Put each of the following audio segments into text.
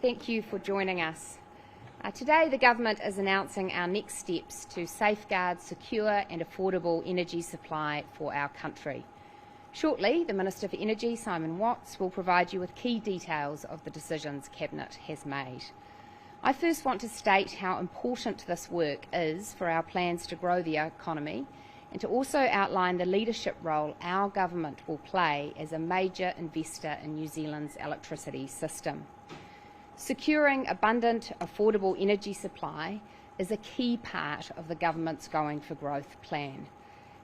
Thank you for joining us. Today the Government is announcing our next steps to safeguard secure and affordable energy supply for our country. Shortly, the Minister for Energy, Simon Watts, will provide you with key details of the decisions Cabinet has made. I first want to state how important this work is for our plans to grow the economy and to also outline the leadership role our Government will play as a major investor in New Zealand's electricity system. Securing abundant, affordable energy supply is a key part of the Government's Going for Growth plan.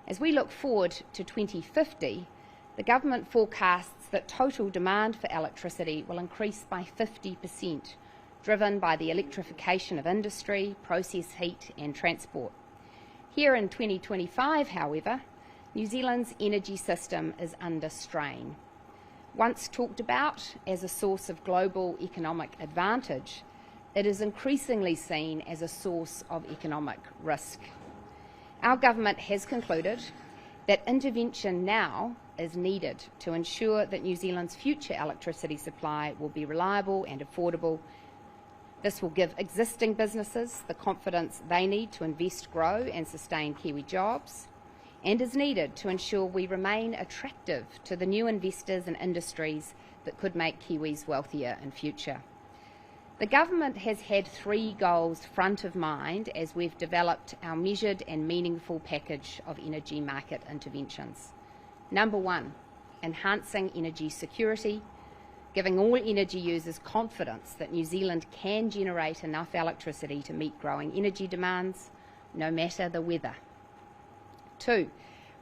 As we look forward to 2050, the Government forecasts that total demand for electricity will increase by 50%, driven by the electrification of industry, process heat and transport. Here in 2025, however, New Zealand's energy system is under strain. Once talked about as a source of global economic advantage, it is increasingly seen as a source of economic risk. Our Government has concluded that intervention now is needed to ensure that New Zealand's future electricity supply will be reliable and affordable. This will give existing businesses the confidence they need to invest, grow and sustain Kiwi jobs, and is needed to ensure we remain attractive to the new investors and industries that could make Kiwis wealthier in future. The Government has had three goals front of mind as we've developed our measured and meaningful package of energy market interventions. Number one, enhancing energy security, giving all energy users confidence that New Zealand can generate enough electricity to meet growing energy demands, no matter the weather. 2,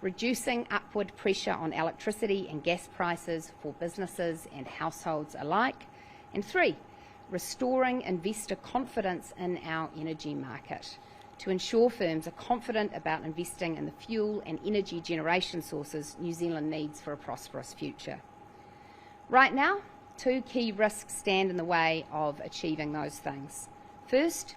reducing upward pressure on electricity and gas prices for businesses and households alike. And 3, restoring investor confidence in our energy market to ensure firms are confident about investing in the fuel and energy generation sources New Zealand needs for a prosperous future. Right now, two key risks stand in the way of achieving those things. First,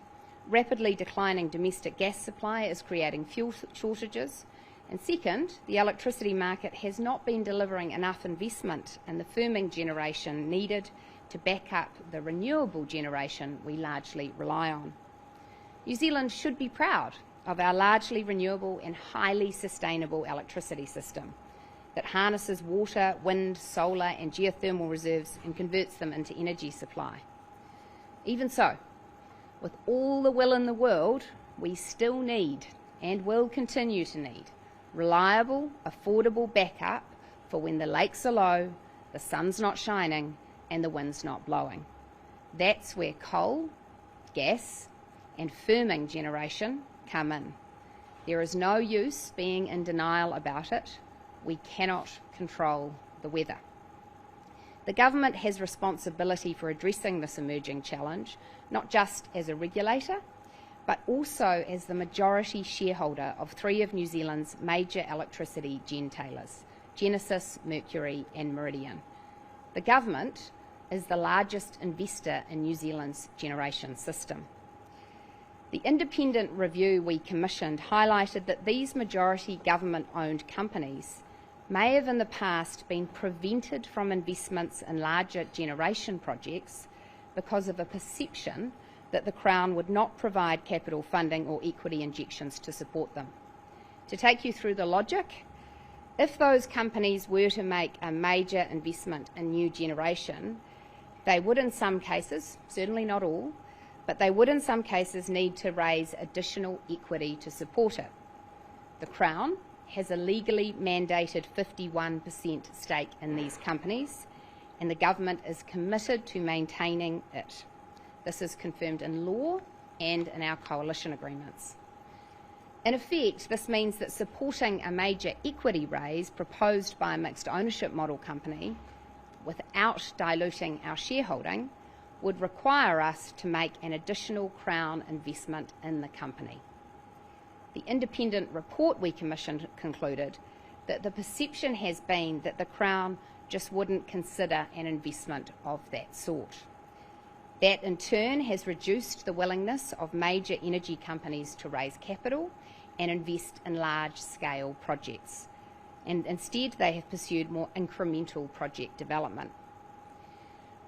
rapidly declining domestic gas supply is creating fuel shortages. And second, the electricity market has not been delivering enough investment in the firming generation needed to back up the renewable generation we largely rely on. New Zealand should be proud of our largely renewable and highly sustainable electricity system that harnesses water, wind, solar and geothermal reserves and converts them into energy supply. Even so, with all the will in the world, we still need and will continue to need reliable, affordable backup for when the lakes are low, the sun's not shining and the wind's not blowing. That's where coal, gas and firming generation come in. There is no use being in denial about it. We cannot control the weather. The Government has responsibility for addressing this emerging challenge, not just as a regulator, but also as the majority shareholder of three of New Zealand's major electricity gentailers, Genesis, Mercury and Meridian. The Government is the largest investor in New Zealand's generation system. The independent review we commissioned highlighted that these majority government-owned companies may have in the past been prevented from investments in larger generation projects because of a perception that the Crown would not provide capital funding or equity injections to support them. To take you through the logic, if those companies were to make a major investment in new generation, they would in some cases, certainly not all, but they would in some cases need to raise additional equity to support it. The Crown has a legally mandated 51% stake in these companies, and the Government is committed to maintaining it. This is confirmed in law and in our coalition agreements. In effect, this means that supporting a major equity raise proposed by a mixed ownership model company without diluting our shareholding would require us to make an additional Crown investment in the company. The independent report we commissioned concluded that the perception has been that the Crown just wouldn't consider an investment of that sort. That in turn has reduced the willingness of major energy companies to raise capital and invest in large-scale projects, and instead they have pursued more incremental project development.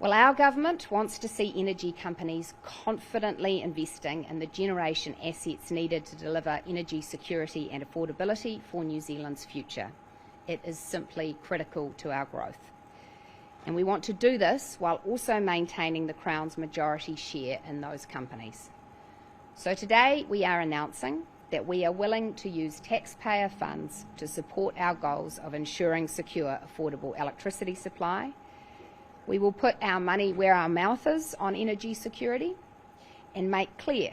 Well, our government wants to see energy companies confidently investing in the generation assets needed to deliver energy security and affordability for New Zealand's future. It is simply critical to our growth. And we want to do this while also maintaining the Crown's majority share in those companies. So today we are announcing that we are willing to use taxpayer funds to support our goals of ensuring secure, affordable electricity supply. We will put our money where our mouth is on energy security and make clear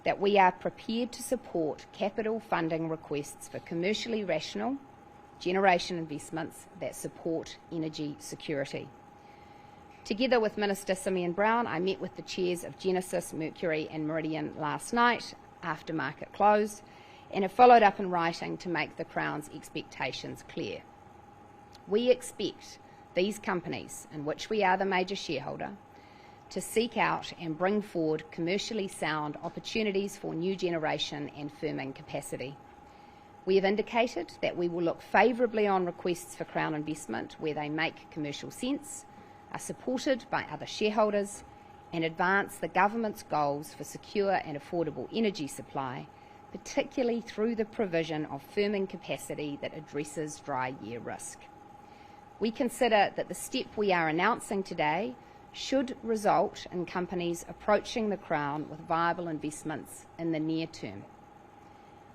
that we are prepared to support capital funding requests for commercially rational generation investments that support energy security. Together with Minister Simeon Brown, I met with the chairs of Genesis, Mercury and Meridian last night after market close and have followed up in writing to make the Crown's expectations clear. We expect these companies, in which we are the major shareholder, to seek out and bring forward commercially sound opportunities for new generation and firming capacity. We have indicated that we will look favourably on requests for Crown investment where they make commercial sense, are supported by other shareholders, and advance the government's goals for secure and affordable energy supply, particularly through the provision of firming capacity that addresses dry year risk. We consider that the step we are announcing today should result in companies approaching the Crown with viable investments in the near term.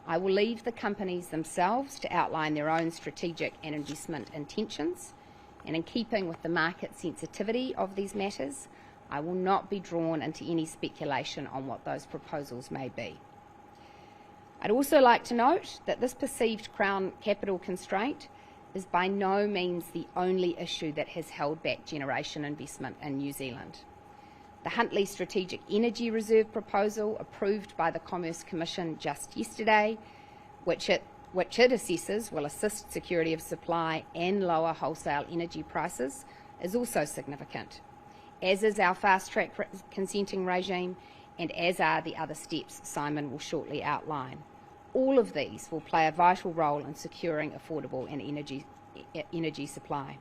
I will leave the companies themselves to outline their own strategic and investment intentions, and in keeping with the market sensitivity of these matters, I will not be drawn into any speculation on what those proposals may be. I'd also like to note that this perceived Crown capital constraint is by no means the only issue that has held back generation investment in New Zealand. The Huntly Strategic Energy Reserve proposal, approved by the Commerce Commission just yesterday, which it assesses will assist security of supply and lower wholesale energy prices, is also significant, as is our fast-track consenting regime and as are the other steps Simon will shortly outline. All of these will play a vital role in securing affordable and energy supply.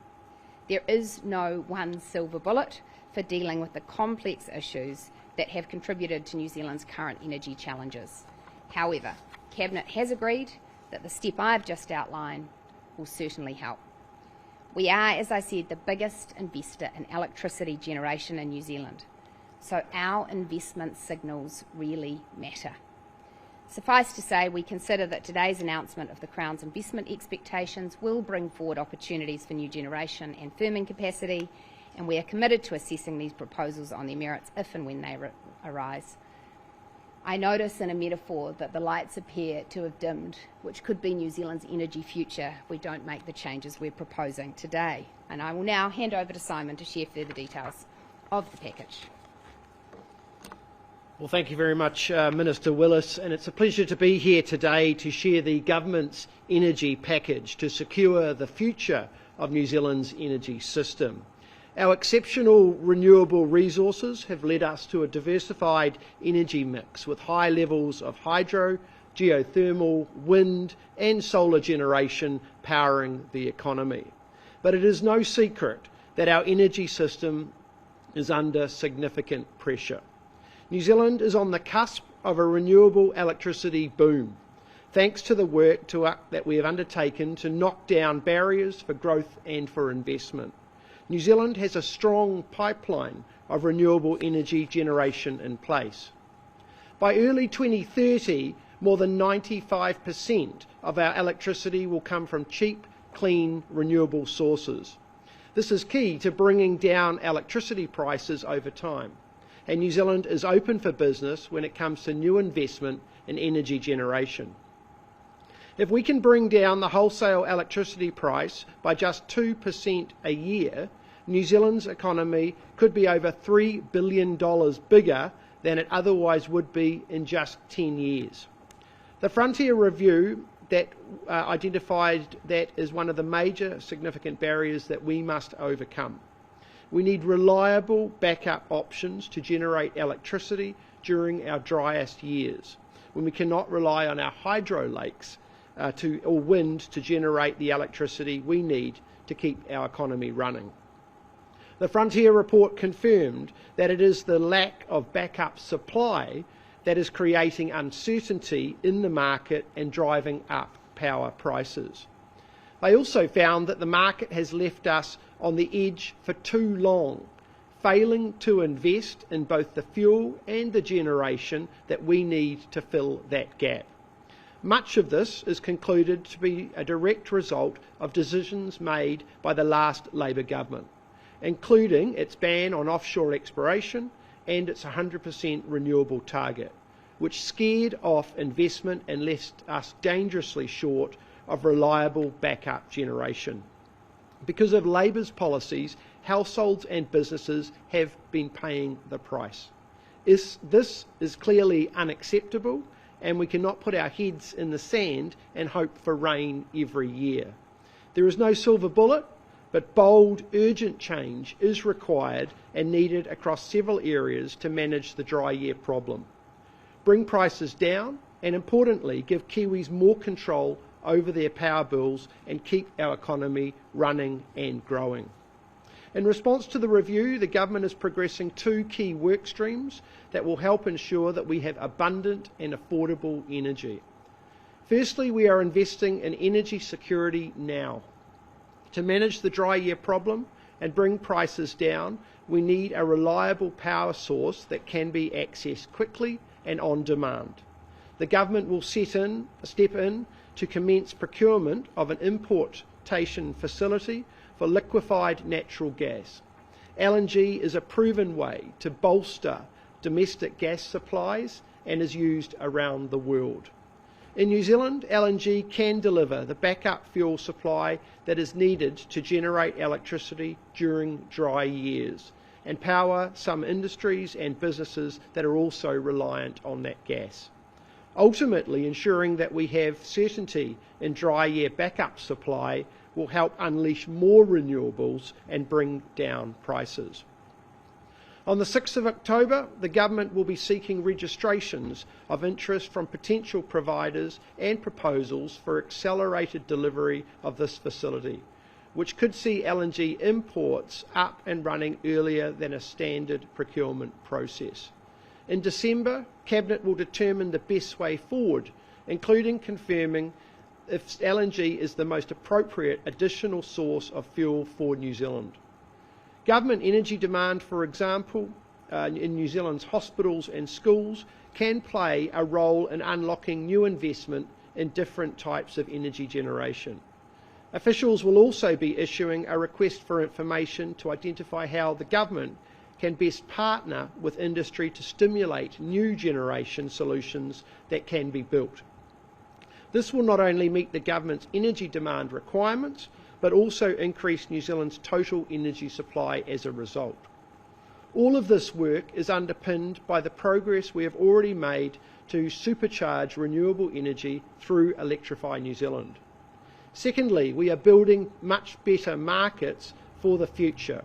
There is no one silver bullet for dealing with the complex issues that have contributed to New Zealand's current energy challenges. However, Cabinet has agreed that the step I've just outlined will certainly help. We are, as I said, the biggest investor in electricity generation in New Zealand, so our investment signals really matter. Suffice to say, we consider that today's announcement of the Crown's investment expectations will bring forward opportunities for new generation and firming capacity, and we are committed to assessing these proposals on their merits if and when they arise. I notice in a metaphor that the lights appear to have dimmed, which could be New Zealand's energy future if we don't make the changes we're proposing today. And I will now hand over to Simon to share further details of the package. Well, thank you very much, Minister Willis, and it's a pleasure to be here today to share the government's energy package to secure the future of New Zealand's energy system. Our exceptional renewable resources have led us to a diversified energy mix with high levels of hydro, geothermal, wind and solar generation powering the economy. But it is no secret that our energy system is under significant pressure. New Zealand is on the cusp of a renewable electricity boom, thanks to the work that we have undertaken to knock down barriers for growth and for investment. New Zealand has a strong pipeline of renewable energy generation in place. By early 2030, more than 95% of our electricity will come from cheap, clean, renewable sources. This is key to bringing down electricity prices over time, and New Zealand is open for business when it comes to new investment in energy generation. If we can bring down the wholesale electricity price by just 2% a year, New Zealand's economy could be over $3 billion bigger than it otherwise would be in just 10 years. The Frontier Review that identified that as one of the major significant barriers that we must overcome. We need reliable backup options to generate electricity during our driest years, when we cannot rely on our hydro lakes or wind to generate the electricity we need to keep our economy running. The Frontier report confirmed that it is the lack of backup supply that is creating uncertainty in the market and driving up power prices. They also found that the market has left us on the edge for too long, failing to invest in both the fuel and the generation that we need to fill that gap. Much of this is concluded to be a direct result of decisions made by the last Labor government, including its ban on offshore exploration and its 100% renewable target, which scared off investment and left us dangerously short of reliable backup generation. Because of Labor's policies, households and businesses have been paying the price. This is clearly unacceptable, and we cannot put our heads in the sand and hope for rain every year. There is no silver bullet, but bold, urgent change is required and needed across several areas to manage the dry year problem. Bring prices down and, importantly, give Kiwis more control over their power bills and keep our economy running and growing. In response to the review, the government is progressing 2 key work streams that will help ensure that we have abundant and affordable energy. Firstly, we are investing in energy security now. To manage the dry year problem and bring prices down, we need a reliable power source that can be accessed quickly and on demand. The government will step in to commence procurement of an importation facility for liquefied natural gas. LNG is a proven way to bolster domestic gas supplies and is used around the world. In New Zealand, LNG can deliver the backup fuel supply that is needed to generate electricity during dry years and power some industries and businesses that are also reliant on that gas. Ultimately, ensuring that we have certainty in dry year backup supply will help unleash more renewables and bring down prices. On the 6th of October, the government will be seeking registrations of interest from potential providers and proposals for accelerated delivery of this facility, which could see LNG imports up and running earlier than a standard procurement process. In December, Cabinet will determine the best way forward, including confirming if LNG is the most appropriate additional source of fuel for New Zealand. Government energy demand, for example, in New Zealand's hospitals and schools, can play a role in unlocking new investment in different types of energy generation. Officials will also be issuing a request for information to identify how the government can best partner with industry to stimulate new generation solutions that can be built. This will not only meet the government's energy demand requirements, but also increase New Zealand's total energy supply as a result. All of this work is underpinned by the progress we have already made to supercharge renewable energy through Electrify New Zealand. Secondly, we are building much better markets for the future.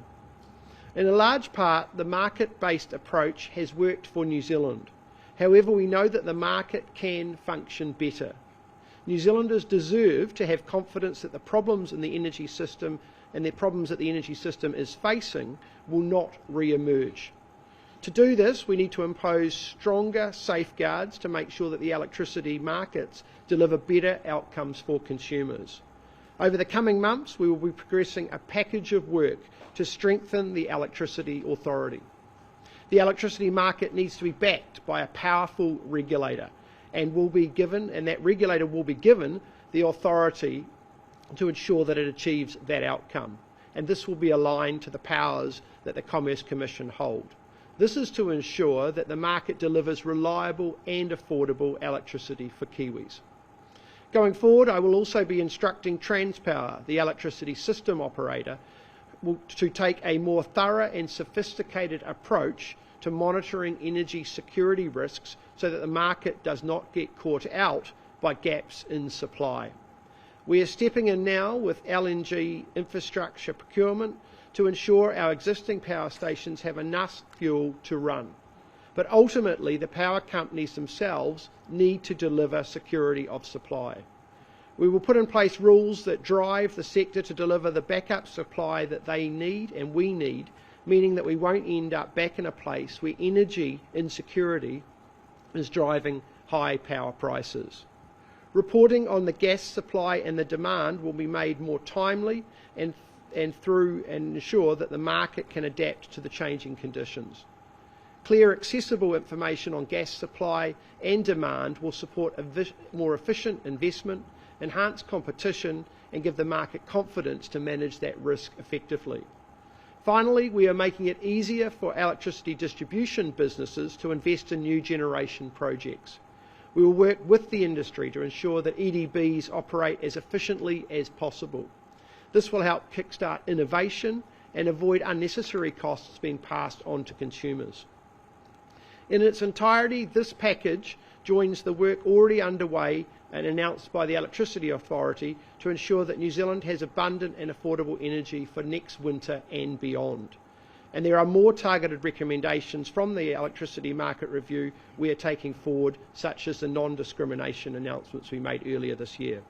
In a large part, the market-based approach has worked for New Zealand. However, we know that the market can function better. New Zealanders deserve to have confidence that the problems in the energy system and the problems that the energy system is facing will not re-emerge. To do this, we need to impose stronger safeguards to make sure that the electricity markets deliver better outcomes for consumers. Over the coming months, we will be progressing a package of work to strengthen the Electricity Authority. The electricity market needs to be backed by a powerful regulator, and that regulator will be given the authority to ensure that it achieves that outcome. And this will be aligned to the powers that the Commerce Commission hold. This is to ensure that the market delivers reliable and affordable electricity for Kiwis. Going forward, I will also be instructing Transpower, the electricity system operator, to take a more thorough and sophisticated approach to monitoring energy security risks so that the market does not get caught out by gaps in supply. We are stepping in now with LNG infrastructure procurement to ensure our existing power stations have enough fuel to run. But ultimately, the power companies themselves need to deliver security of supply. We will put in place rules that drive the sector to deliver the backup supply that they need and we need, meaning that we won't end up back in a place where energy insecurity is driving high power prices. Reporting on the gas supply and the demand will be made more timely and ensure that the market can adapt to the changing conditions. Clear, accessible information on gas supply and demand will support more efficient investment, enhance competition and give the market confidence to manage that risk effectively. Finally, we are making it easier for electricity distribution businesses to invest in new generation projects. We will work with the industry to ensure that EDBs operate as efficiently as possible. This will help kickstart innovation and avoid unnecessary costs being passed on to consumers. In its entirety, this package joins the work already underway and announced by the Electricity Authority to ensure that New Zealand has abundant and affordable energy for next winter and beyond. And there are more targeted recommendations from the Electricity Market Review we are taking forward, such as the non-discrimination announcements we made earlier this year.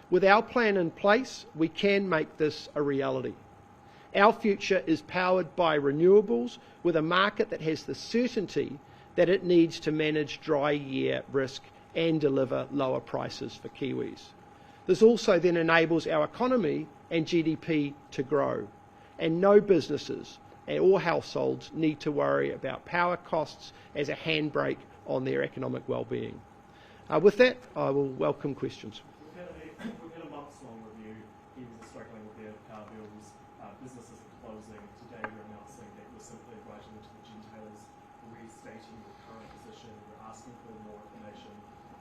With our plan in place, we can make this a reality. Our future is powered by renewables with a market that has the certainty that it needs to manage dry year risk and deliver lower prices for Kiwis. This also then enables our economy and GDP to grow, and no businesses or households need to worry about power costs as a handbrake on their economic well-being. With that, I will welcome questions. We've had a months-long review. Kiwis are struggling with their power bills. Businesses are closing. Today you're announcing that you're simply writing into the gentailers, restating your current position, you're asking for more information,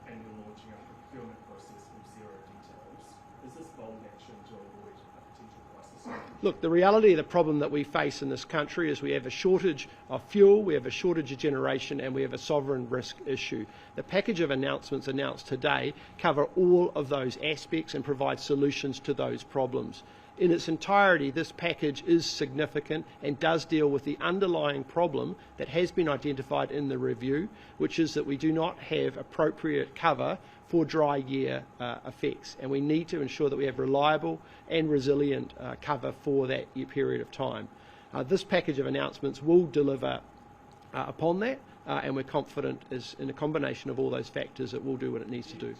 and you're launching a procurement process with zero details. Is this bold action to avoid a potential crisis? Look, the reality of the problem that we face in this country is we have a shortage of fuel, we have a shortage of generation, and we have a sovereign risk issue. The package of announcements announced today cover all of those aspects and provide solutions to those problems. In its entirety, this package is significant and does deal with the underlying problem that has been identified in the review, which is that we do not have appropriate cover for dry year effects, and we need to ensure that we have reliable and resilient cover for that period of time. This package of announcements will deliver upon that, and we're confident is in a combination of all those factors it will do what it needs to do.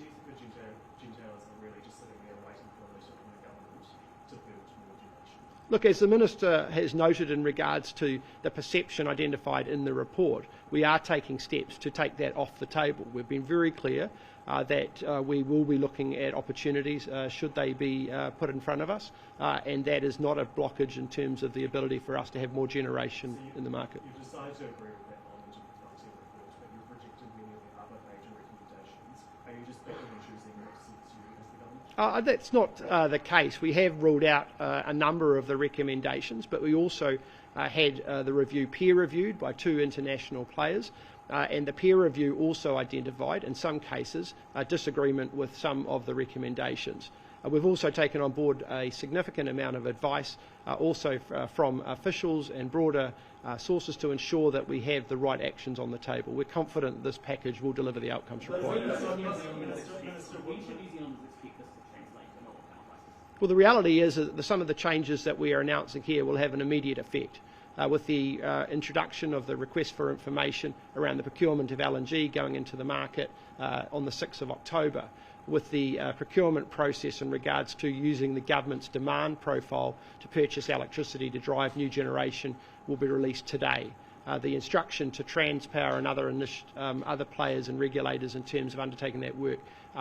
Look, as the Minister has noted in regards to the perception identified in the report, we are taking steps to take that off the table. We've been very clear that we will be looking at opportunities should they be put in front of us, and that is not a blockage in terms of the ability for us to have more generation in the market. You've decided to agree with that knowledge of the Frontier report, but you've rejected many of the other major recommendations. Are you just picking and choosing what suits you as the government? That's not the case. We have ruled out a number of the recommendations, but we also had the review peer-reviewed by 2 international players, and the peer review also identified, in some cases, a disagreement with some of the recommendations. We've also taken on board a significant amount of advice also from officials and broader sources to ensure that we have the right actions on the table. We're confident that this package will deliver the outcomes required. Well, the reality is that some of the changes that we are announcing here will have an immediate effect. With the introduction of the request for information around the procurement of LNG going into the market on the 6th of October, with the procurement process in regards to using the government's demand profile to purchase electricity to drive new generation will be released today. The instruction to Transpower and other players and regulators in terms of undertaking that work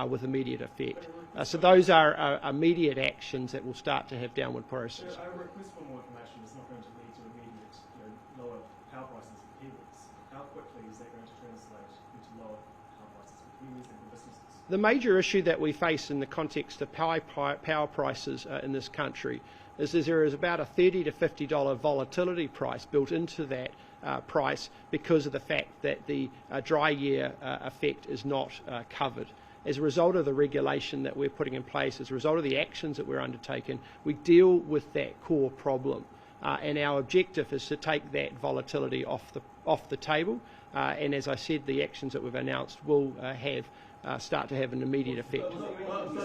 with immediate effect. So those are immediate actions that will start to have downward process. A request for more information is not going to lead to immediate lower power prices for Kiwis. How quickly is that going to translate into lower power prices for Kiwis and for businesses? The major issue that we face in the context of high power prices in this country is there is about a $30 to $50 volatility price built into that price because of the fact that the dry year effect is not covered. As a result of the regulation that we're putting in place, as a result of the actions that we're undertaking, we deal with that core problem. and our objective is to take that volatility off the table. And as I said, the actions that we've announced will start to have an immediate effect. What would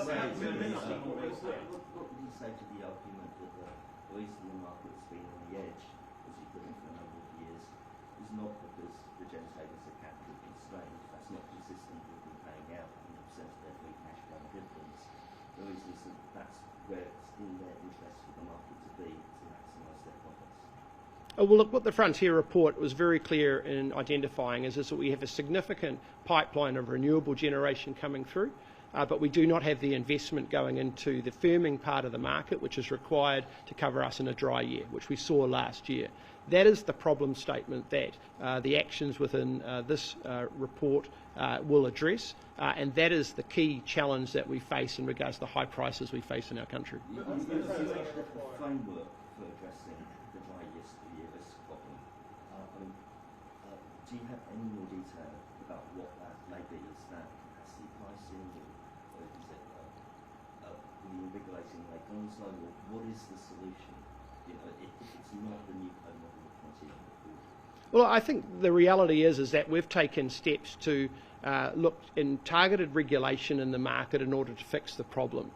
you say to the argument that the reason the market's been on the edge, as you put it, for a number of years, is not because the generators are capital constrained? That's not consistent with them paying out 100% of their free cash flow dividends. The reason is that that's where it's in their interest for the market to be, to maximise their profits. Well, look, what the Frontier report was very clear in identifying is that we have a significant pipeline of renewable generation coming through, but we do not have the investment going into the firming part of the market, which is required to cover us in a dry year, which we saw last year. That is the problem statement that the actions within this report will address, and that is the key challenge that we face in regards to the high prices we face in our country. You actually have a framework for addressing the dry year risk problem. Do you have any more detail about what that may be? Is that capacity pricing, or is it reinvigorating the economy side, or what is the solution? If it's not the new code model of Frontier report. Well, I think the reality is that we've taken steps to look in targeted regulation in the market in order to fix the problem.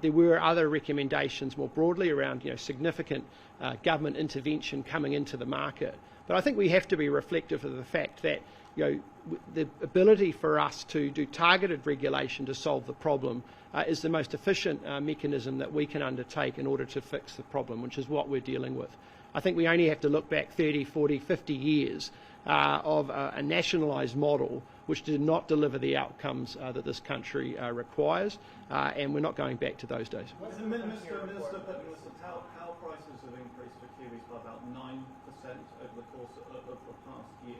There were other recommendations more broadly around significant government intervention coming into the market. But I think we have to be reflective of the fact that the ability for us to do targeted regulation to solve the problem is the most efficient mechanism that we can undertake in order to fix the problem, which is what we're dealing with. I think we only have to look back 30, 40, 50 years of a nationalised model which did not deliver the outcomes that this country requires, and we're not going back to those days. Minister, power prices have increased for Kiwis by about 9% over the course of the past year.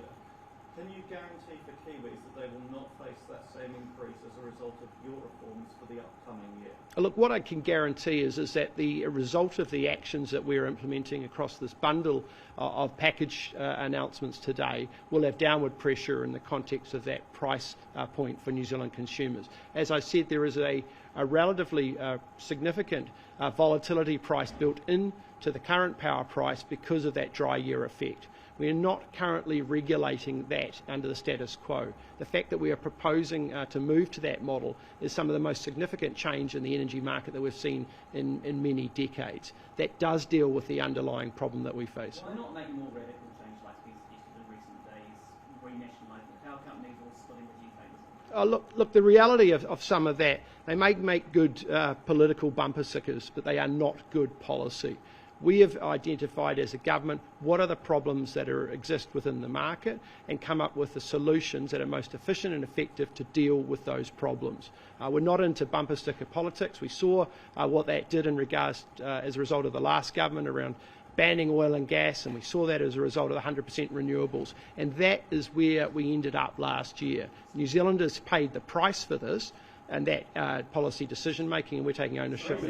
Can you guarantee for Kiwis that they will not face that same increase as a result of your reforms for the upcoming year? Look, what I can guarantee is that the result of the actions that we're implementing across this bundle of package announcements today will have downward pressure in the context of that price point for New Zealand consumers. As I said, there is a relatively significant volatility price built into the current power price because of that dry year effect. We are not currently regulating that under the status quo. The fact that we are proposing to move to that model is some of the most significant change in the energy market that we've seen in many decades. That does deal with the underlying problem that we face. Why not make a more radical change like we suggested in recent days, renationalising the power companies or splitting the G-Fagers? Look, the reality of some of that, they may make good political bumper stickers, but they are not good policy. We have identified as a government what are the problems that exist within the market and come up with the solutions that are most efficient and effective to deal with those problems. We're not into bumper sticker politics. We saw what that did in regards as a result of the last government around banning oil and gas, and we saw that as a result of the 100% renewables, and that is where we ended up last year. New Zealanders paid the price for this and that policy decision making, and we're taking ownership.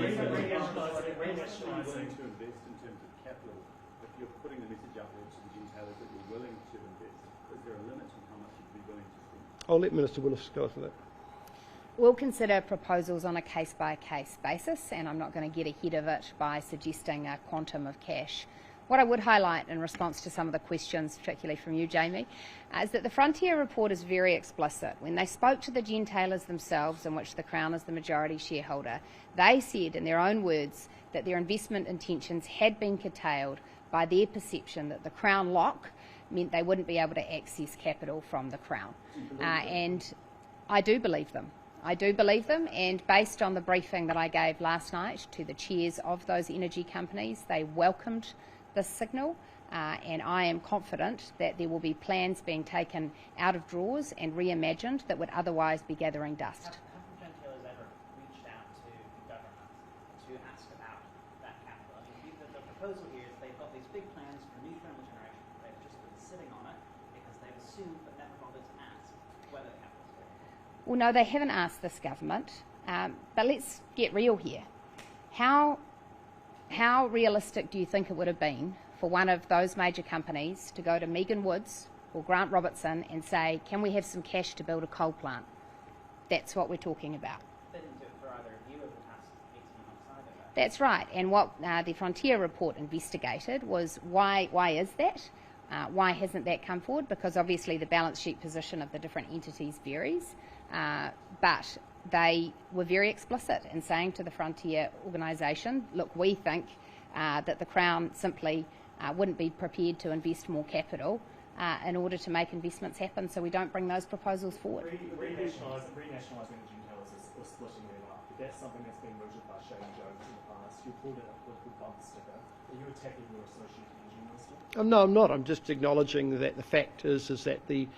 I'll let Minister Willis go for that. We'll consider proposals on a case-by-case basis, and I'm not going to get ahead of it by suggesting a quantum of cash. What I would highlight in response to some of the questions, particularly from you, Jamie, is that the Frontier report is very explicit. When they spoke to the gentailers themselves, in which the Crown is the majority shareholder, they said in their own words that their investment intentions had been curtailed by their perception that the Crown lock meant they wouldn't be able to access capital from the Crown. And I do believe them. I do believe them, and based on the briefing that I gave last night to the chairs of those energy companies, they welcomed this signal, and I am confident that there will be plans being taken out of drawers and reimagined that would otherwise be gathering dust. Have gentailers ever reached out to the government to ask about that capital? I mean, the proposal here is they've got these big plans for new thermal generation. They've just been sitting on it because they've assumed but never bothered to ask whether the capital's there. Well, no, they haven't asked this government, but let's get real here. How realistic do you think it would have been for one of those major companies to go to Megan Woods or Grant Robertson and say, can we have some cash to build a coal plant? That's what we're talking about. They didn't do it for either of you over the past 18 months either, though. That's right, and what the Frontier report investigated was why is that? Why hasn't that come forward? Because obviously the balance sheet position of the different entities varies, but they were very explicit in saying to the Frontier organisation, look, we think that the Crown simply wouldn't be prepared to invest more capital in order to make investments happen, so we don't bring those proposals forward. Renationalising energy retailers or splitting them up, if that's something that's been mooted by Shane Jones in the past, you called it a political bumper sticker. Are you attacking your associate energy minister? No, I'm not. I'm just acknowledging that the fact is that the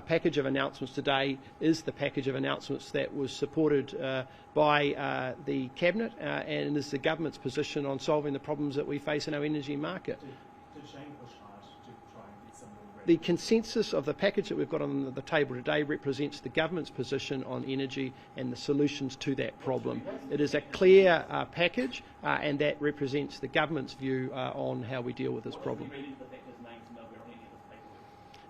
package of announcements today is the package of announcements that was supported by the Cabinet and is the government's position on solving the problems that we face in our energy market. Did Shane push hard to try and get some more The consensus of the package that we've got on the table today represents the government's position on energy and the solutions to that problem. It is a clear package and that represents the government's view on how we deal with this problem.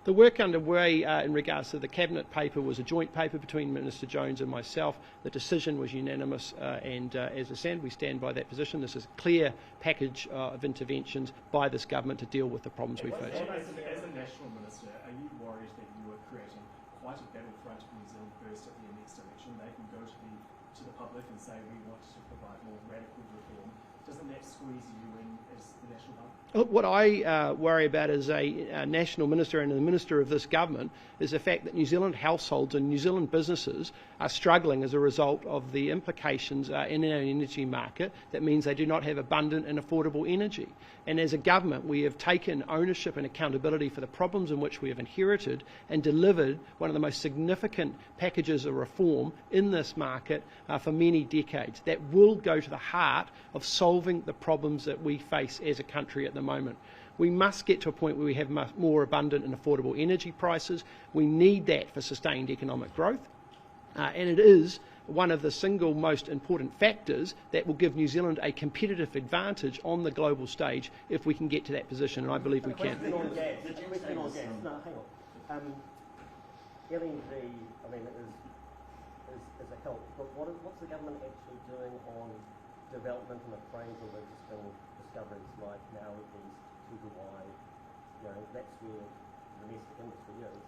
The work underway in regards to the Cabinet paper was a joint paper between Minister Jones and myself. The decision was unanimous and as I said, we stand by that position. This is a clear package of interventions by this government to deal with the problems we face. As a national minister, are you worried that you are creating quite a battlefront for New Zealand first at the next election? They can go to the public and say we want to provide more radical reform. Doesn't that squeeze you in as the national hub? What I worry about as a national minister and the minister of this government is the fact that New Zealand households and New Zealand businesses are struggling as a result of the implications in our energy market. That means they do not have abundant and affordable energy. And as a government, we have taken ownership and accountability for the problems in which we have inherited and delivered one of the most significant packages of reform in this market for many decades. That will go to the heart of solving the problems that we face as a country at the moment. We must get to a point where we have more abundant and affordable energy prices. We need that for sustained economic growth. And it is one of the single most important factors that will give New Zealand a competitive advantage on the global stage if we can get to that position, and I believe we can. LNZ, I mean, is a help, but what's the government actually doing on development and appraisal of existing discoveries like now with these Tubuai, that's where the domestic industry is.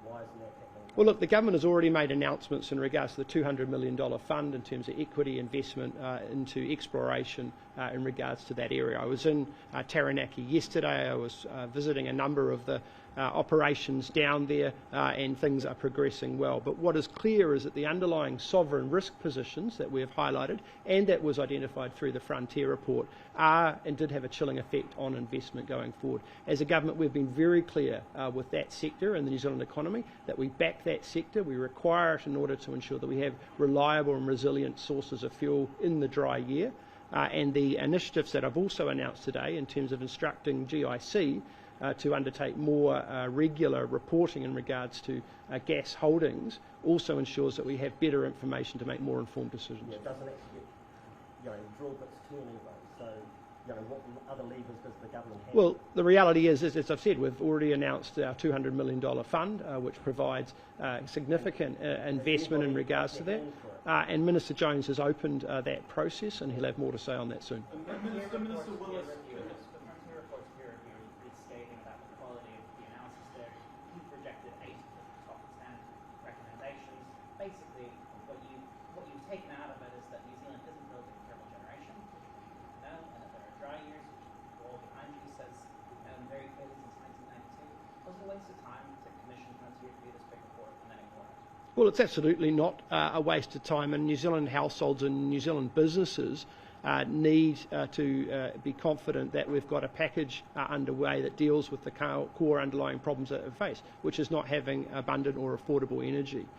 Why isn't that happening? Well, look, the government has already made announcements in regards to the $200 million fund in terms of equity investment into exploration in regards to that area. I was in Taranaki yesterday. I was visiting a number of the operations down there and things are progressing well. But what is clear is that the underlying sovereign risk positions that we have highlighted and that was identified through the Frontier report are and did have a chilling effect on investment going forward. As a government, we've been very clear with that sector and the New Zealand economy that we back that sector. We require it in order to ensure that we have reliable and resilient sources of fuel in the dry year. And the initiatives that I've also announced today in terms of instructing GIC to undertake more regular reporting in regards to gas holdings also ensures that we have better information to make more informed decisions. Yeah, it doesn't actually get, drill bits turning though. So, what other levers does the government have? Well, the reality is, as I've said, we've already announced our $200 million fund, which provides significant investment in regards to that. And Minister Jones has opened that process, and he'll have more to say on that soon. Minister Willis. Basically, what you've taken out of it is that New Zealand isn't building thermal generation, and that there are dry years, which all behind you says very clearly since 1992. Was it a waste of time to commission Frontier to do this big report and then ignore it? Well, it's absolutely not a waste of time, and New Zealand households and New Zealand businesses need to be confident that we've got a package underway that deals with the core underlying problems that we face, which is not having abundant or affordable energy.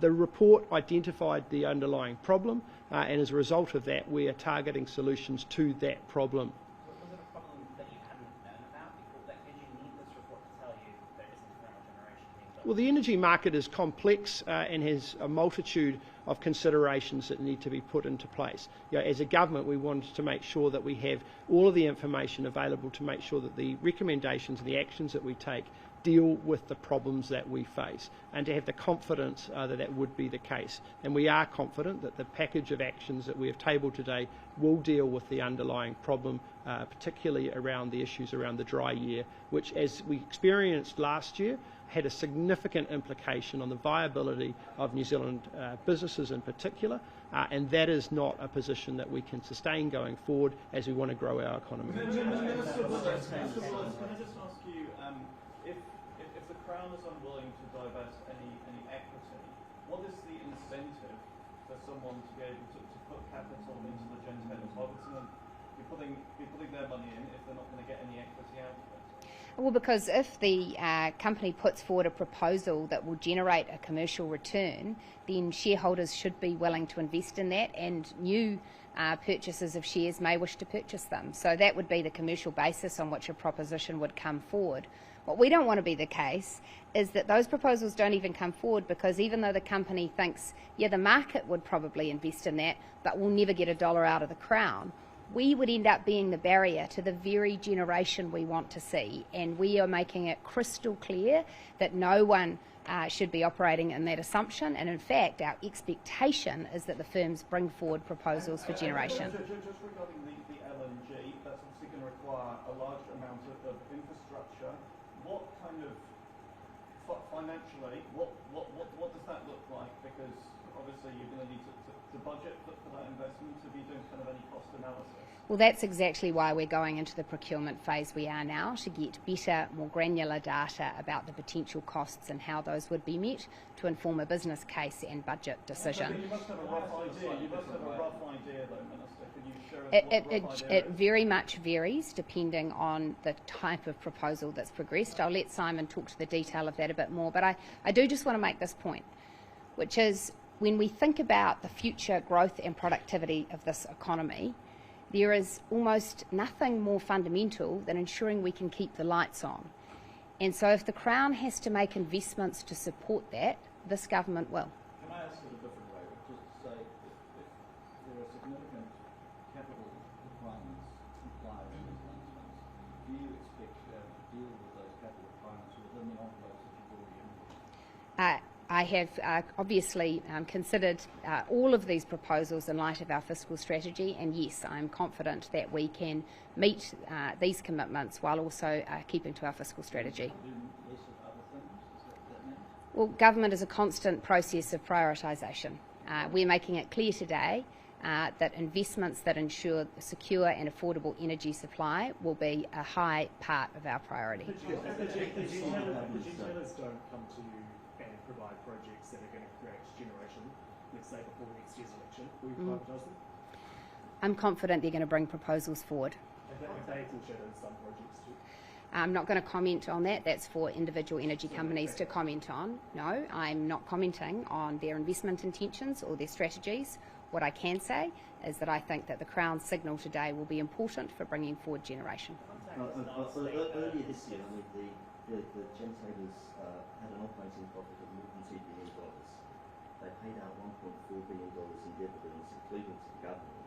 The report identified the underlying problem, and as a result of that, we are targeting solutions to that problem. Was it a problem that you hadn't known about? Did you need this report to tell you there isn't thermal generation being built? Well, the energy market is complex and has a multitude of considerations that need to be put into place. As a government, we wanted to make sure that we have all of the information available to make sure that the recommendations and the actions that we take deal with the problems that we face, and to have the confidence that that would be the case. And we are confident that the package of actions that we have tabled today will deal with the underlying problem, particularly around the issues around the dry year, which, as we experienced last year, had a significant implication on the viability of New Zealand businesses in particular, and that is not a position that we can sustain going forward as we want to grow our economy. Minister Willis, can I just ask you, if the Crown is unwilling to divest any equity, what is the incentive for someone to be able to put capital into the gentailers? Why would someone be putting their money in if they're not going to get any equity out of it? Well, because if the company puts forward a proposal that will generate a commercial return, then shareholders should be willing to invest in that, and new purchasers of shares may wish to purchase them. So that would be the commercial basis on which a proposition would come forward. What we don't want to be the case is that those proposals don't even come forward, because even though the company thinks, yeah, the market would probably invest in that, but we'll never get a dollar out of the Crown, we would end up being the barrier to the very generation we want to see. And we are making it crystal clear that no one should be operating in that assumption. And in fact, our expectation is that the firms bring forward proposals for generation. Just regarding the LNG, that's obviously going to require a large amount of infrastructure. What kind of, financially, what does that look like? Because obviously you're going to need to budget for that investment, to be doing kind of any cost analysis. Well, that's exactly why we're going into the procurement phase we are now, to get better, more granular data about the potential costs and how those would be met to inform a business case and budget decision. You must have a rough idea. You must have a rough idea, though, Minister. Can you share us what the rough idea It very much varies depending on the type of proposal that's progressed. I'll let Simon talk to the detail of that a bit more, but I do just want to make this point, which is when we think about the future growth and productivity of this economy, there is almost nothing more fundamental than ensuring we can keep the lights on. And so if the Crown has to make investments to support that, this government will. Can I ask it a different way? Just to say, if there are significant capital requirements implied in these announcements, do you expect to deal with those capital requirements within the envelopes that you've already input? I have obviously considered all of these proposals in light of our fiscal strategy, and yes, I'm confident that we can meet these commitments while also keeping to our fiscal strategy. Well, government is a constant process of prioritisation. We're making it clear today that investments that ensure secure and affordable energy supply will be a high part of our priority. The retailers don't come to you and provide projects that are going to create generation, let's say before next year's election. Will you privatise them? I'm confident they're going to bring proposals forward. Have they foreshadowed some projects too? I'm not going to comment on that. That's for individual energy companies to comment on. No, I'm not commenting on their investment intentions or their strategies. What I can say is that I think that the Crown's signal today will be important for bringing forward generation. Earlier this year, the gentailers had an operating profit of more than $2 billion. They paid out $1.4 billion in dividends, including to the government.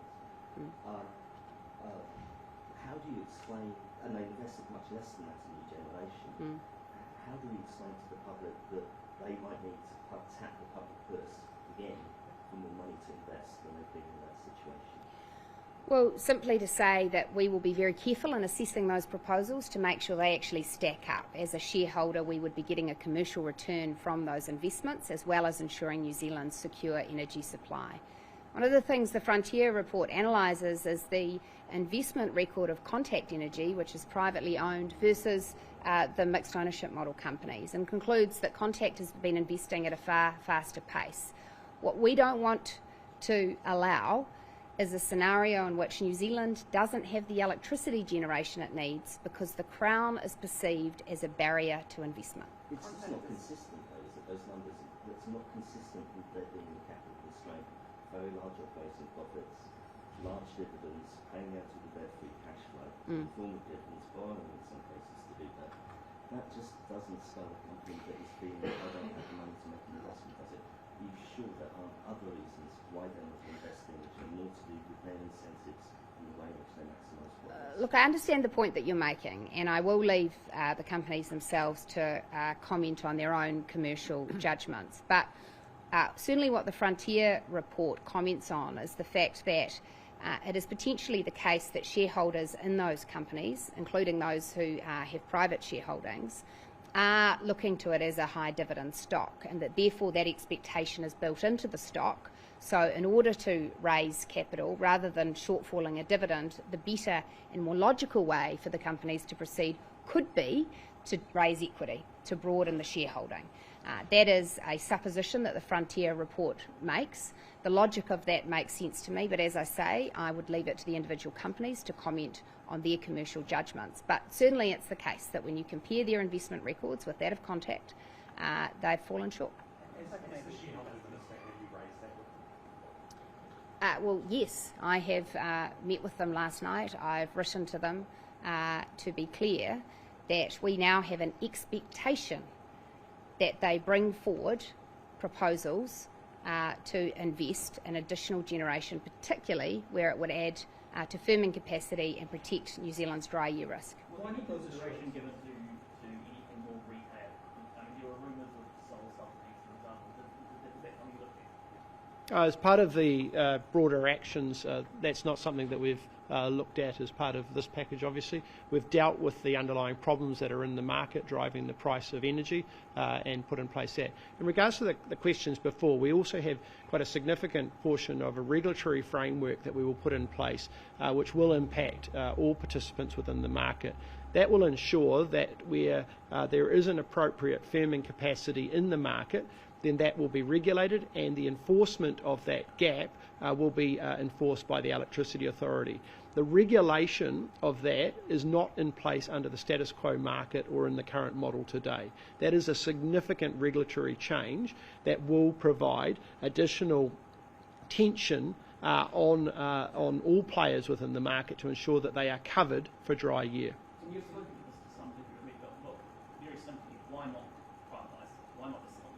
How do you explain, and they invested much less than that in new generation, how do you explain to the public that they might need to tap the public purse again for more money to invest when they've been in that situation? Well, simply to say that we will be very careful in assessing those proposals to make sure they actually stack up. As a shareholder, we would be getting a commercial return from those investments, as well as ensuring New Zealand's secure energy supply. One of the things the Frontier report analyses is the investment record of Contact Energy, which is privately owned, versus the mixed ownership model companies, and concludes that Contact has been investing at a far faster pace. What we don't want to allow is a scenario in which New Zealand doesn't have the electricity generation it needs because the Crown is perceived as a barrier to investment. It's just not consistent, though, is it, those numbers? It's not consistent with there being a capital constraint, very large operating profits, large dividends, paying out all of their free cash flow, form of dividends, borrowing in some cases to do that. That just doesn't spell a company that is feeling, I don't have the money to make an investment, does it? Are you sure there aren't other reasons why they're not investing, which are more to do with their incentives and the way in which they maximise profits. Look, I understand the point that you're making, and I will leave the companies themselves to comment on their own commercial judgments. But certainly what the Frontier report comments on is the fact that it is potentially the case that shareholders in those companies, including those who have private shareholdings, are looking to it as a high dividend stock, and that therefore that expectation is built into the stock. So in order to raise capital, rather than shortfalling a dividend, the better and more logical way for the companies to proceed could be to raise equity, to broaden the shareholding. That is a supposition that the Frontier report makes. The logic of that makes sense to me, but as I say, I would leave it to the individual companies to comment on their commercial judgments. But certainly it's the case that when you compare their investment records with that of Contact, they've fallen short. Well, yes, I have met with them last night. I've written to them to be clear that we now have an expectation that they bring forward proposals to invest in additional generation, particularly where it would add to firming capacity and protect New Zealand's dry year risk. Was any consideration given to anything more retail? I mean, there were rumours of solar subsidies, for example. Is that something you looked at? As part of the broader actions, that's not something that we've looked at as part of this package, obviously. We've dealt with the underlying problems that are in the market driving the price of energy and put in place that. In regards to the questions before, we also have quite a significant portion of a regulatory framework that we will put in place which will impact all participants within the market. That will ensure that where there is an appropriate firming capacity in the market, then that will be regulated, and the enforcement of that gap will be enforced by the Electricity Authority. The regulation of that is not in place under the status quo market or in the current model today. That is a significant regulatory change that will provide additional tension on all players within the market to ensure that they are covered for dry year. And you've spoken to this to some degree, but look, very simply, why not privatise? Why not just sell?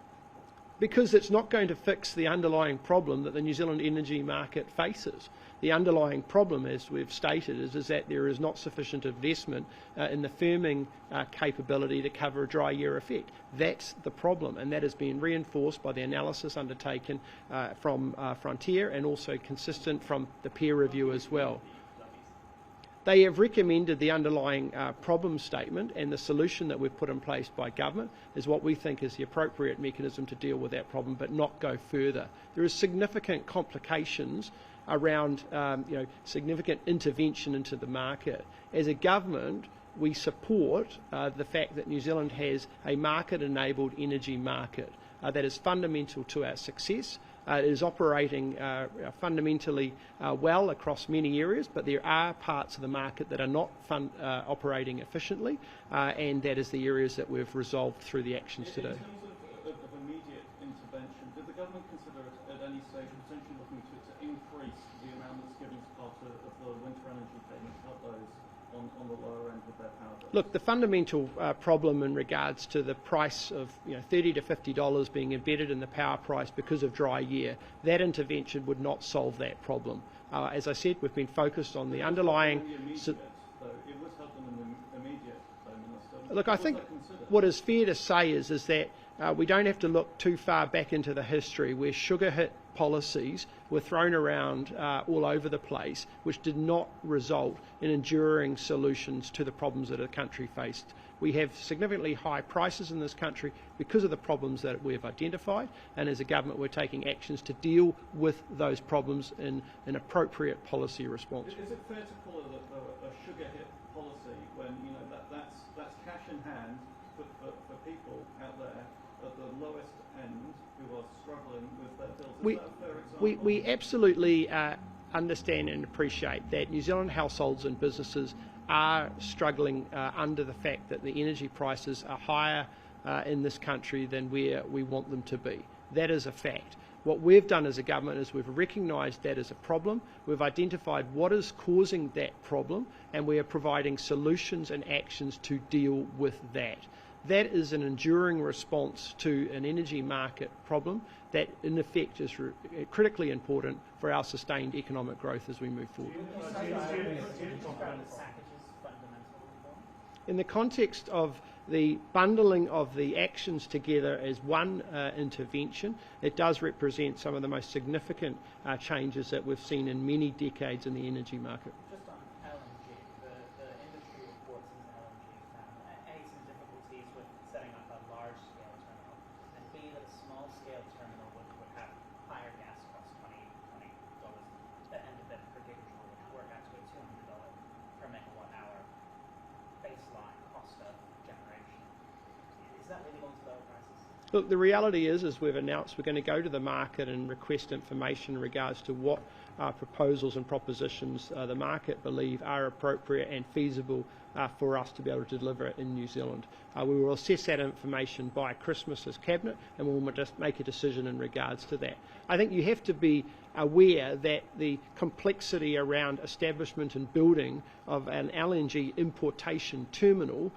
Because it's not going to fix the underlying problem that the New Zealand energy market faces. The underlying problem, as we've stated, is that there is not sufficient investment in the firming capability to cover a dry year effect. That's the problem, and that has been reinforced by the analysis undertaken from Frontier and also consistent from the peer review as well. They have recommended the underlying problem statement, and the solution that we've put in place by government is what we think is the appropriate mechanism to deal with that problem, but not go further. There is significant complications around significant intervention into the market. As a government, we support the fact that New Zealand has a market-enabled energy market that is fundamental to our success. It is operating fundamentally well across many areas, but there are parts of the market that are not operating efficiently, and that is the areas that we've resolved through the actions today. In terms of immediate intervention, did the government consider at any stage potentially looking to increase the amount that's given as part of the winter energy payment, help those on the lower end of their power bills? Look, the fundamental problem in regards to the price of $30 to $50 being embedded in the power price because of dry year, that intervention would not solve that problem. As I said, we've been focused on the underlying. It would help them in the immediate, though, Minister. Look, I think what is fair to say is that we don't have to look too far back into the history where sugar hit policies were thrown around all over the place, which did not result in enduring solutions to the problems that the country faced. We have significantly high prices in this country because of the problems that we have identified, and as a government we're taking actions to deal with those problems in an appropriate policy response. Is it fair to call it a sugar hit policy when that's cash in hand for people out there at the lowest end who are struggling with their bills? Is that a fair example? We absolutely understand and appreciate that New Zealand households and businesses are struggling under the fact that the energy prices are higher in this country than where we want them to be. That is a fact. What we've done as a government is we've recognised that as a problem, we've identified what is causing that problem, and we are providing solutions and actions to deal with that. That is an enduring response to an energy market problem that in effect is critically important for our sustained economic growth as we move forward. In the context of the bundling of the actions together as one intervention, it does represent some of the most significant changes that we've seen in many decades in the energy market. Just on LNG, the industry reports in LNG found A, some difficulties with setting up a large-scale terminal, and B, that a small-scale terminal would have higher gas costs, $20 and a bit per gigajoule, which work out to a $200 per megawatt hour baseline cost of generation. Is that really going to lower prices? Look, the reality is we've announced we're going to go to the market and request information in regards to what proposals and propositions the market believe are appropriate and feasible for us to be able to deliver it in New Zealand. We will assess that information by Christmas as Cabinet, and we'll just make a decision in regards to that. I think you have to be aware that the complexity around establishment and building of an LNG importation terminal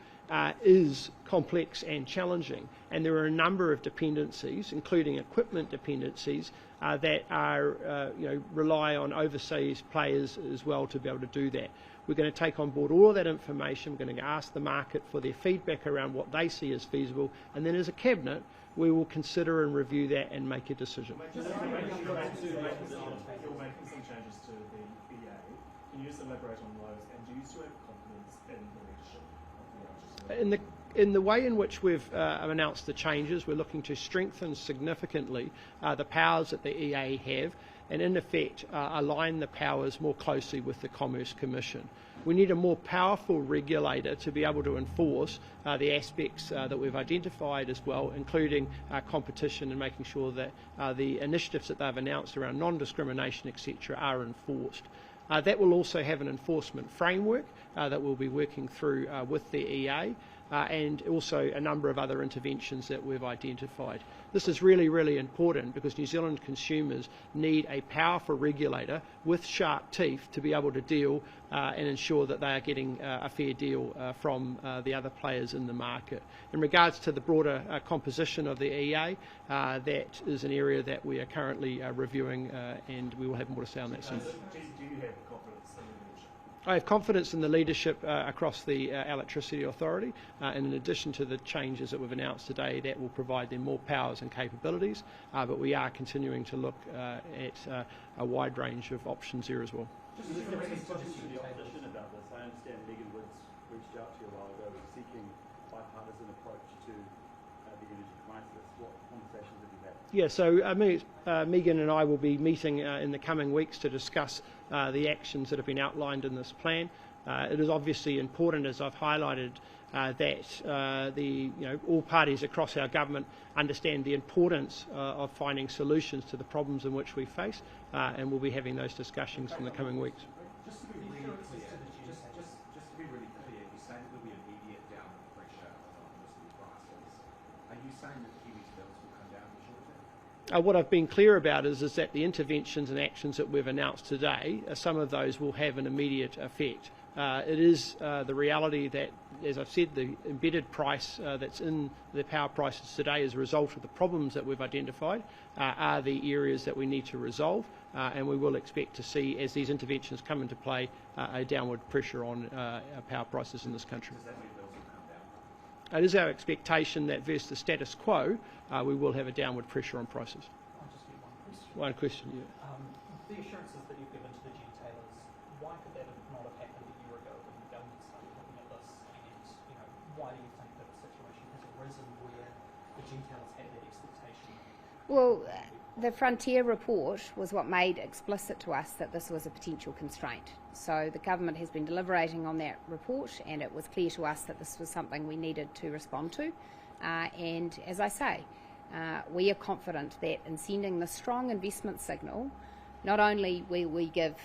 is complex and challenging, and there are a number of dependencies, including equipment dependencies, that are rely on overseas players as well to be able to do that. We're going to take on board all of that information. We're going to ask the market for their feedback around what they see as feasible, and then as a Cabinet we will consider and review that and make a decision. You're making some changes to the EA. Can you just elaborate on those, and do you still have confidence in the leadership of the RNZ? In the way in which we've announced the changes, we're looking to strengthen significantly the powers that the EA have, and in effect align the powers more closely with the Commerce Commission. We need a more powerful regulator to be able to enforce the aspects that we've identified as well, including competition and making sure that the initiatives that they've announced around non-discrimination, etc., are enforced. That will also have an enforcement framework that we'll be working through with the EA, and also a number of other interventions that we've identified. This is really, really important because New Zealand consumers need a powerful regulator with sharp teeth to be able to deal and ensure that they are getting a fair deal from the other players in the market. In regards to the broader composition of the EA, that is an area that we are currently reviewing, and we will have more to say on that soon. Do you have confidence in the leadership? I have confidence in the leadership across the Electricity Authority, and in addition to the changes that we've announced today, that will provide them more powers and capabilities, but we are continuing to look at a wide range of options here as well. Just to the opposition about this, I understand Megan Woods reached out to you a while ago seeking bipartisan approach to the energy crisis. What conversations have you had? Yeah, so Megan and I will be meeting in the coming weeks to discuss the actions that have been outlined in this plan. It is obviously important, as I've highlighted, that all parties across our government understand the importance of finding solutions to the problems in which we face, and we'll be having those discussions in the coming weeks. Just to be really clear, you're saying that there'll be immediate downward pressure on electricity prices. Are you saying that Kiwis' bills will come down in the short term? What I've been clear about is that the interventions and actions that we've announced today, some of those will have an immediate effect. It is the reality that, as I've said, the embedded price that's in the power prices today as a result of the problems that we've identified are the areas that we need to resolve, and we will expect to see, as these interventions come into play, a downward pressure on power prices in this country. Does that mean bills will come down? It is our expectation that versus the status quo, we will have a downward pressure on prices. I'll just do One one question. question, yeah. The assurances that you've given to the gentailers, why could that not have happened a year ago when the government started looking at this? And why do you think that a situation has arisen where the gentailers had that expectation? Well, the Frontier report was what made explicit to us that this was a potential constraint. So the government has been deliberating on that report, and it was clear to us that this was something we needed to respond to. And as I say, we are confident that in sending the strong investment signal, not only will we give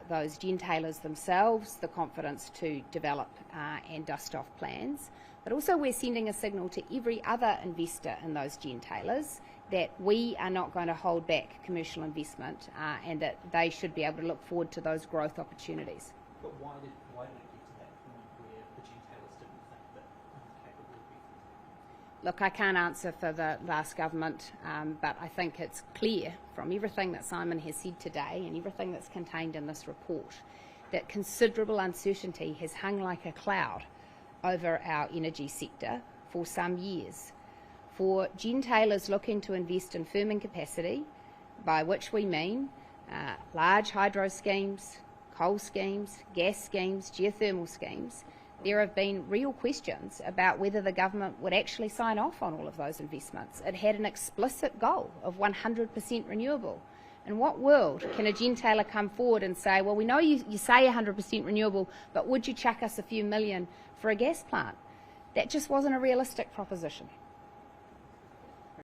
those gentailers themselves the confidence to develop and dust off plans, but also we're sending a signal to every other investor in those gentailers that we are not going to hold back commercial investment and that they should be able to look forward to those growth opportunities. But why did it get to that point where the gentailers didn't think that capable would be? Look, I can't answer for the last government, but I think it's clear from everything that Simon has said today and everything that's contained in this report that considerable uncertainty has hung like a cloud over our energy sector for some years. For gentailers looking to invest in firming capacity, by which we mean large hydro schemes, coal schemes, gas schemes, geothermal schemes, there have been real questions about whether the government would actually sign off on all of those investments. It had an explicit goal of 100% renewable. In what world can a gentailer come forward and say, well, we know you say 100% renewable, but would you chuck us a few million for a gas plant? That just wasn't a realistic proposition.